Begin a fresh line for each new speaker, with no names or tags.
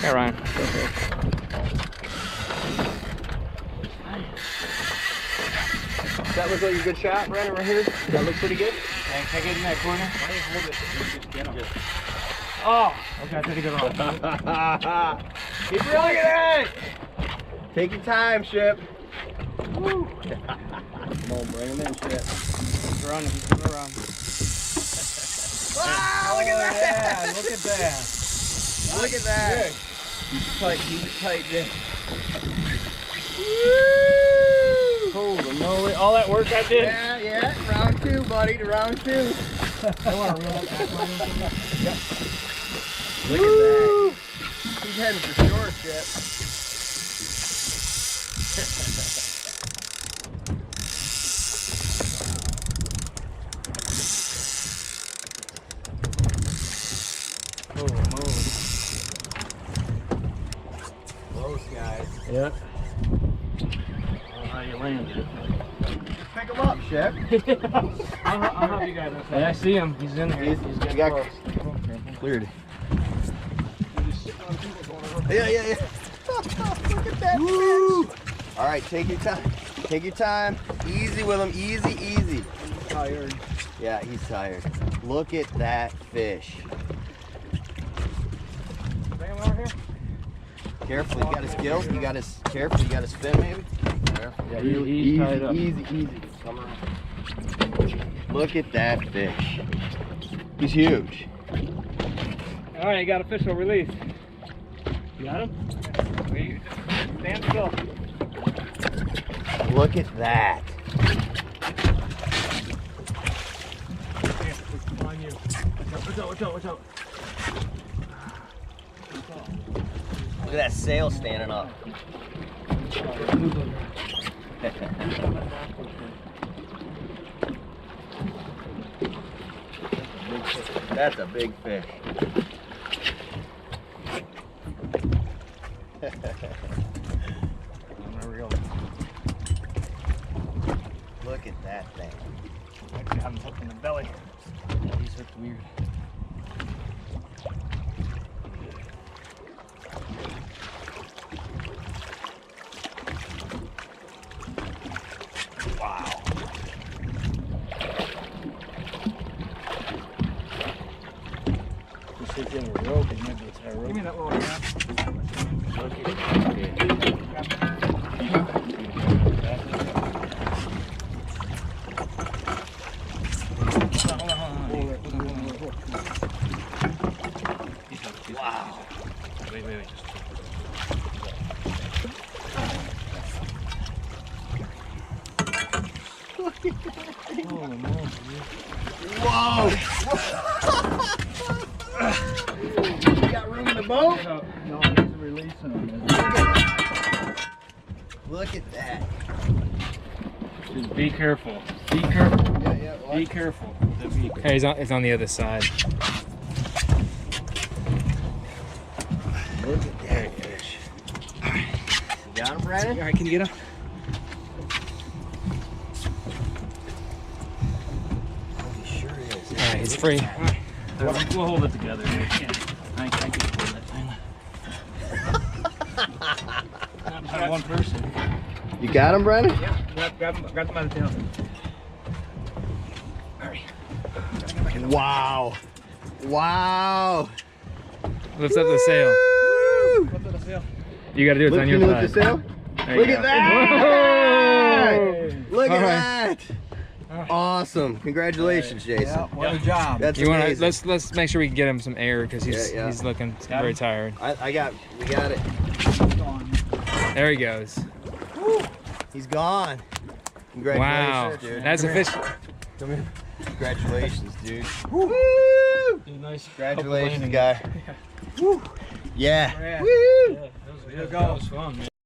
Yeah, Ryan.
That looks like a good shot, Brandon, right here. That looks pretty good.
Can I get in that corner?
Why don't you hold it? Just get him.
Oh, okay, I tried to get it wrong.
Keep reeling it. Take your time, Ship. Woo. Come on, bring him in, Ship.
He's running, he's gonna run.
Wow, look at that.
Yeah, look at that.
Look at that. He's tight, Dick.
Holy moly, all that work I did.
Yeah. Round 2, buddy, to round 2.
I want to reel up back line. Yep.
Look at that. He's heading for shore, Ship.
Holy moly.
Close, guys.
Yep. I don't know how you landed it.
Pick him up, Shep.
I'll help you guys. Hey, I see him. He's in there. He's getting close.
Cleared. Yeah. Look at that. Woo. All right, take your time. Take your time. Easy with him. Easy. He's tired. Yeah, he's tired. Look at that fish.
Bring him over here.
Careful, you got his gills. You got his careful. You got his fin, maybe.
Yeah, he's tied up.
Easy. Come on. Look at that fish. He's huge.
All right, you got official release. You got him? Stand still.
Look at that.
On you. Watch out.
Look at that sail standing up. That's a big fish. Look at that thing.
I got him hooked in the belly.
Yeah, he's hooked weird. Wow.
Just hit you in a rope, it might be a rope. Give me that little cap.
Look at that. Wow.
Wait.
Whoa! You got room in the boat?
No, he's releasing him.
Look at that.
Just be careful. Be careful.
Yeah.
Be careful.
Hey, it's on the other side.
Look at that fish. You got him, Brandon?
All right, can you get him?
He sure is.
All right, it's free.
All right. We'll hold it together. I can hold that thing. Not one person.
You got him, Brandon?
Yeah, grab him by the tail. Hurry.
Wow.
Lift up the sail.
Lift up the sail.
You got to do it. It's on your
Lift
side.
the sail?
There you
Look
go.
at that! Look at that! Awesome. Congratulations, Jason.
Yeah, what a job.
That's
You want to
amazing.
let's make sure we can get him some air because he's looking very tired.
We got it.
There he goes.
He's gone.
Wow,
Congratulations, dude.
that's a fish.
Come here. Congratulations, dude.
Woo! Nice.
Congratulations, guy. Woo. Yeah.
Yeah.
Woo.
That was fun, man.